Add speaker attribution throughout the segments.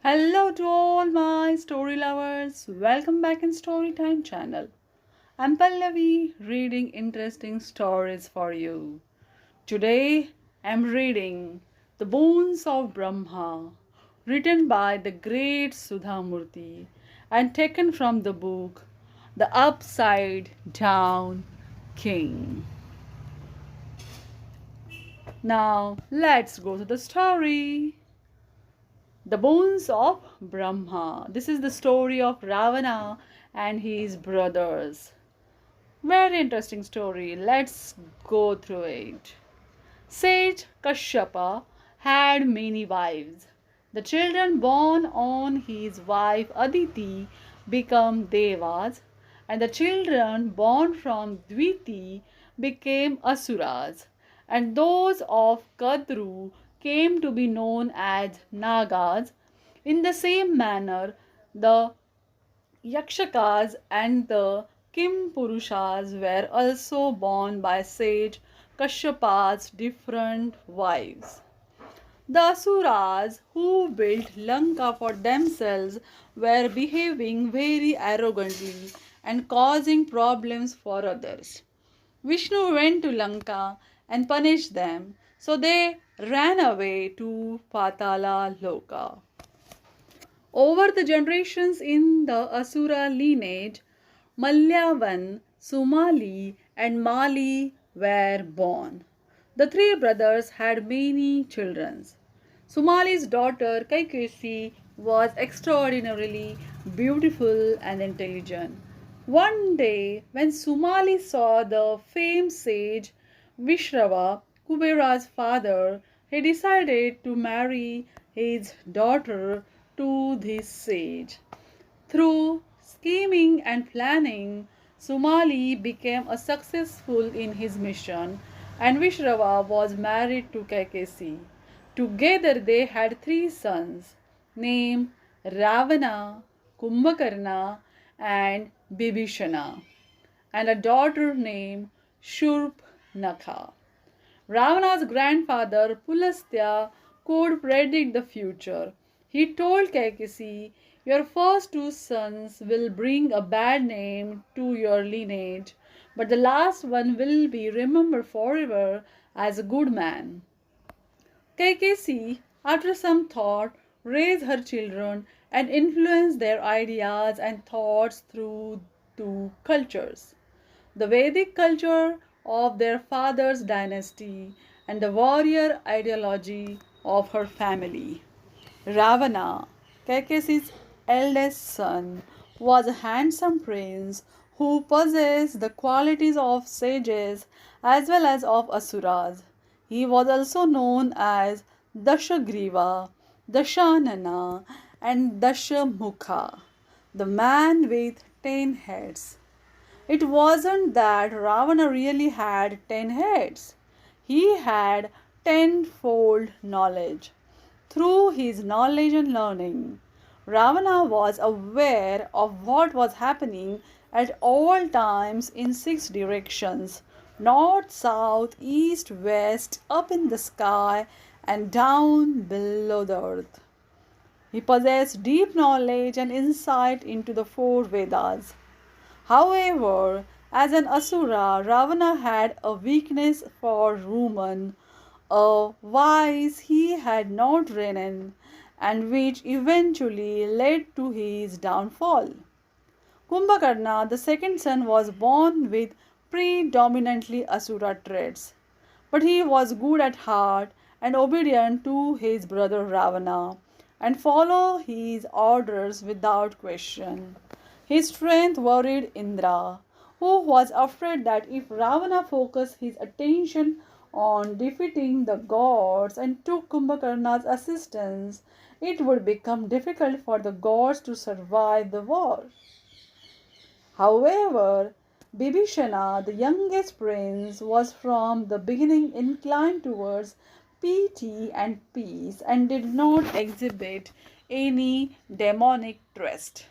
Speaker 1: Hello to all my story lovers. Welcome back in Storytime channel. I'm Pallavi reading interesting stories for you. Today I'm reading The Boons of Brahma, written by the great Sudha Murty and taken from the book The Upside Down King. Now let's go to the story. The Boons of Brahma. This is the story of Ravana and his brothers. Very interesting story. Let's go through it. Sage Kashyapa had many wives. The children born on his wife Aditi became Devas, and the children born from Dviti became Asuras, and those of Kadru came to be known as Nagas. In the same manner, the Yakshakas and the Kimpurushas were also born by sage Kashyapa's different wives. The Asuras who built Lanka for themselves were behaving very arrogantly and causing problems for others. Vishnu went to Lanka and punished them, so they ran away to Patala Loka. Over the generations in the Asura lineage, Malyavan, Sumali, and Mali were born. The three brothers had many children. Sumali's daughter Kaikesi was extraordinarily beautiful and intelligent. One day, when Sumali saw the famed sage Vishrava, Kubera's father, he decided to marry his daughter to this sage. Through scheming and planning, Sumali became a successful in his mission, and Vishrava was married to Kaikesi. Together they had three sons named Ravana, Kumbhakarna, and Bibhishana, and a daughter named Shurpanakha. Ravana's grandfather Pulastya could predict the future. He told Kaikesi, "Your first two sons will bring a bad name to your lineage, but the last one will be remembered forever as a good man." Kaikesi, after some thought, raised her children and influenced their ideas and thoughts through two cultures: the Vedic culture of their father's dynasty and the warrior ideology of her family. Ravana, Kaikesi's eldest son, was a handsome prince who possessed the qualities of sages as well as of asuras. He was also known as Dashagriva, Dashanana, and Dashamukha, the man with 10 heads. It wasn't that Ravana really had 10 heads. He had tenfold knowledge. Through his knowledge and learning, Ravana was aware of what was happening at all times in six directions: north, south, east, west, up in the sky, and down below the earth. He possessed deep knowledge and insight into the four Vedas. However, as an Asura, Ravana had a weakness for women, a vice he had not read and which eventually led to his downfall. Kumbhakarna, the second son, was born with predominantly Asura traits, but he was good at heart and obedient to his brother Ravana and followed his orders without question. His strength worried Indra, who was afraid that if Ravana focused his attention on defeating the gods and took Kumbhakarna's assistance, it would become difficult for the gods to survive the war. However, Bibhishana, the youngest prince, was from the beginning inclined towards piety and peace and did not exhibit any demonic trait.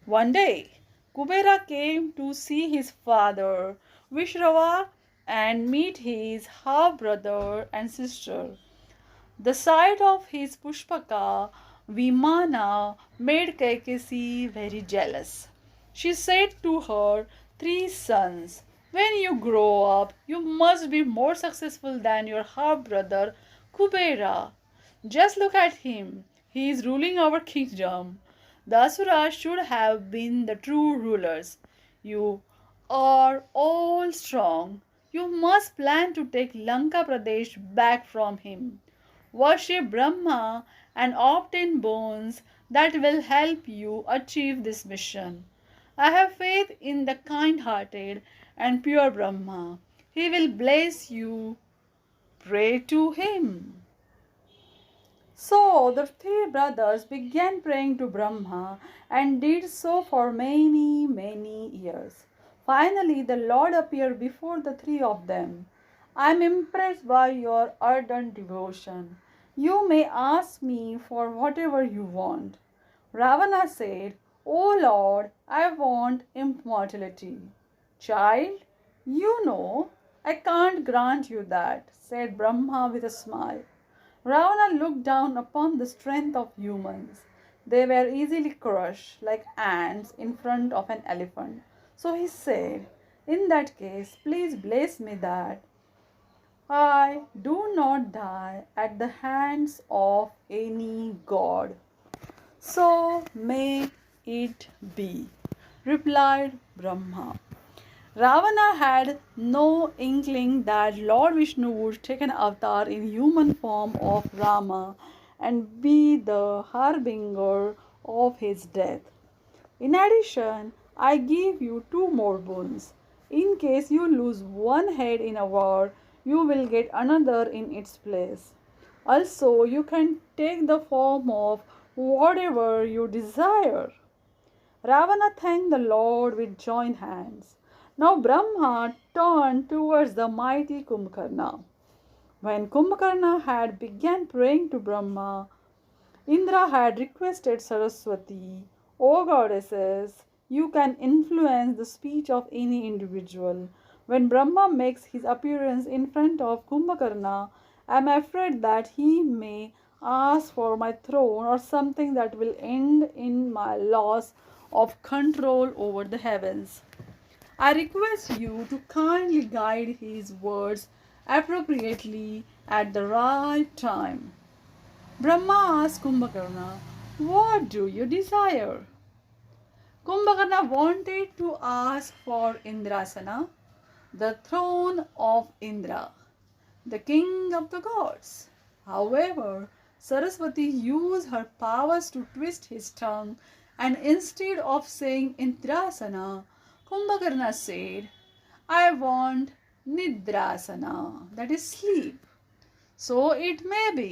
Speaker 1: One day, Kubera came to see his father, Vishrava, and meet his half brother and sister. The sight of his Pushpaka Vimana made Kaikesi very jealous. She said to her three sons, "When you grow up, you must be more successful than your half brother Kubera. Just look at him. He is ruling our kingdom. The Asuras should have been the true rulers. You are all strong. You must plan to take Lanka Pradesh back from him. Worship Brahma and obtain boons that will help you achieve this mission. I have faith in the kind hearted and pure Brahma. He will bless you. Pray to him." So the three brothers began praying to Brahma and did so for many years. Finally, the Lord appeared before the three of them. "I am impressed by your ardent devotion. You may ask me for whatever you want." Ravana said, "O Lord, I want immortality." "Child, you know I can't grant you that," said Brahma with a smile. Ravana looked down upon the strength of humans. They were easily crushed like ants in front of an elephant. So he said, "In that case, please bless me that I do not die at the hands of any god." "So may it be," replied Brahma. Ravana had no inkling that Lord Vishnu would take an avatar in human form of Rama and be the harbinger of his death. "In addition, I give you two more boons. In case you lose one head in a war, you will get another in its place. Also, you can take the form of whatever you desire." Ravana thanked the Lord with joined hands. Now Brahma turned towards the mighty Kumbhakarna. When Kumbhakarna had begun praying to Brahma, Indra had requested Saraswati, "O goddesses, you can influence the speech of any individual. When Brahma makes his appearance in front of Kumbhakarna, I am afraid that he may ask for my throne or something that will end in my loss of control over the heavens. I request you to kindly guide his words appropriately at the right time." Brahma asked Kumbhakarna, "What do you desire?" Kumbhakarna wanted to ask for Indrasana, the throne of Indra, the king of the gods. However, Saraswati used her powers to twist his tongue, and instead of saying Indrasana, Kumbhakarna said, "I want Nidrasana, that is sleep." "So it may be."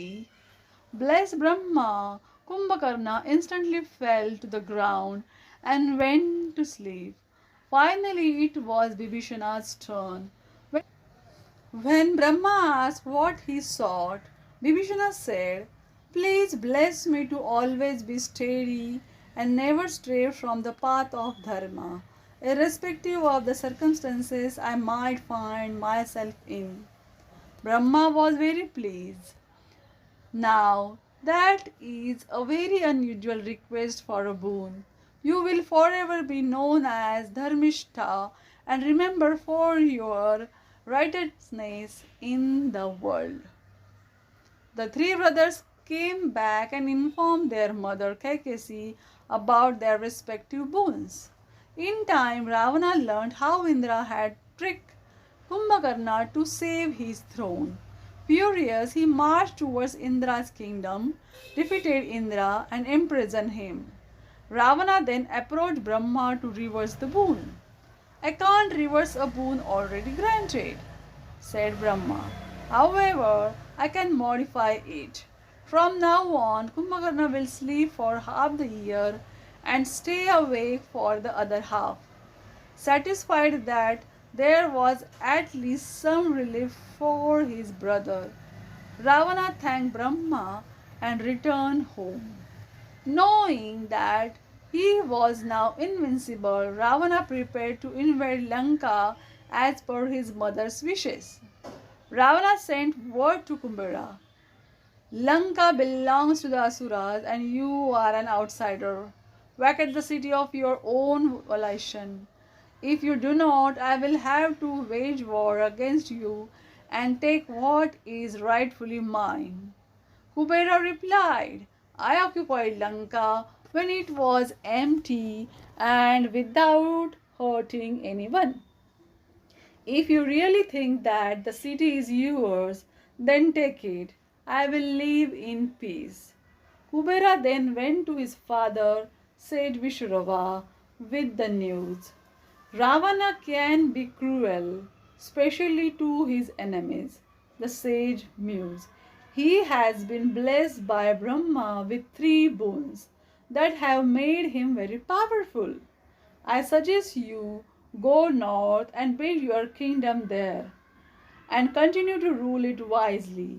Speaker 1: Bless Brahma, Kumbhakarna instantly fell to the ground and went to sleep. Finally, it was Bibhishana's turn. When Brahma asked what he sought, Bibhishana said, "Please bless me to always be steady and never stray from the path of Dharma, irrespective of the circumstances I might find myself in." Brahma was very pleased. "Now, that is a very unusual request for a boon. You will forever be known as Dharmishta and remembered for your righteousness in the world." The three brothers came back and informed their mother Kaikesi about their respective boons. In time, Ravana learned how Indra had tricked Kumbhakarna to save his throne. Furious, he marched towards Indra's kingdom, defeated Indra, and imprisoned him. Ravana then approached Brahma to reverse the boon. "I can't reverse a boon already granted," said Brahma. "However, I can modify it. From now on, Kumbhakarna will sleep for half the year and stay awake for the other half." Satisfied that there was at least some relief for his brother, Ravana thanked Brahma and returned home. Knowing that he was now invincible, Ravana prepared to invade Lanka as per his mother's wishes. Ravana sent word to Kumbera, Lanka belongs to the Asuras and you are an outsider. Vacate the city of your own volition. If you do not, I will have to wage war against you and take what is rightfully mine. Kubera replied, I occupied Lanka when it was empty and without hurting anyone. If you really think that the city is yours, then take it. I will live in peace. Kubera then went to his father, said Vishurava, with the news. Ravana can be cruel, especially to his enemies. The sage mused. He has been blessed by Brahma with three boons that have made him very powerful. I suggest you go north and build your kingdom there and continue to rule it wisely,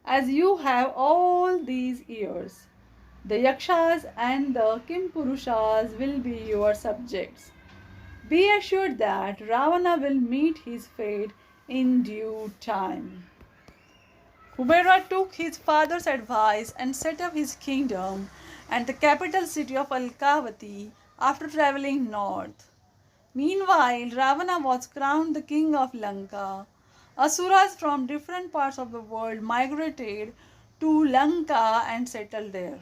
Speaker 1: as you have all these years. The Yakshas and the Kimpurushas will be your subjects. Be assured that Ravana will meet his fate in due time. Kubera took his father's advice and set up his kingdom and the capital city of Alkavati after traveling north. Meanwhile, Ravana was crowned the king of Lanka. Asuras from different parts of the world migrated to Lanka and settled there.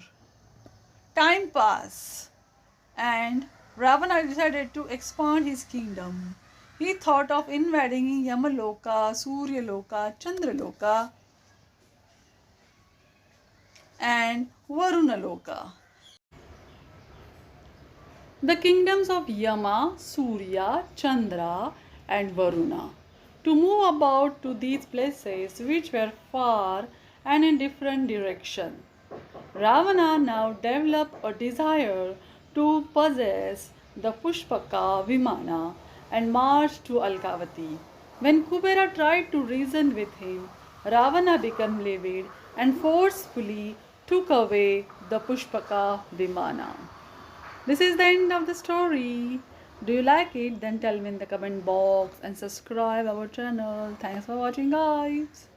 Speaker 1: Time passed, and Ravana decided to expand his kingdom. He thought of invading Yamaloka, Suryaloka, Chandraloka, and Varunaloka, the kingdoms of Yama, Surya, Chandra, and Varuna, to move about to these places which were far and in different directions. Ravana now developed a desire to possess the Pushpaka Vimana and marched to Alkavati. When Kubera tried to reason with him, Ravana became livid and forcefully took away the Pushpaka Vimana. This is the end of the story. Do you like it? Then tell me in the comment box and subscribe our channel. Thanks for watching, guys.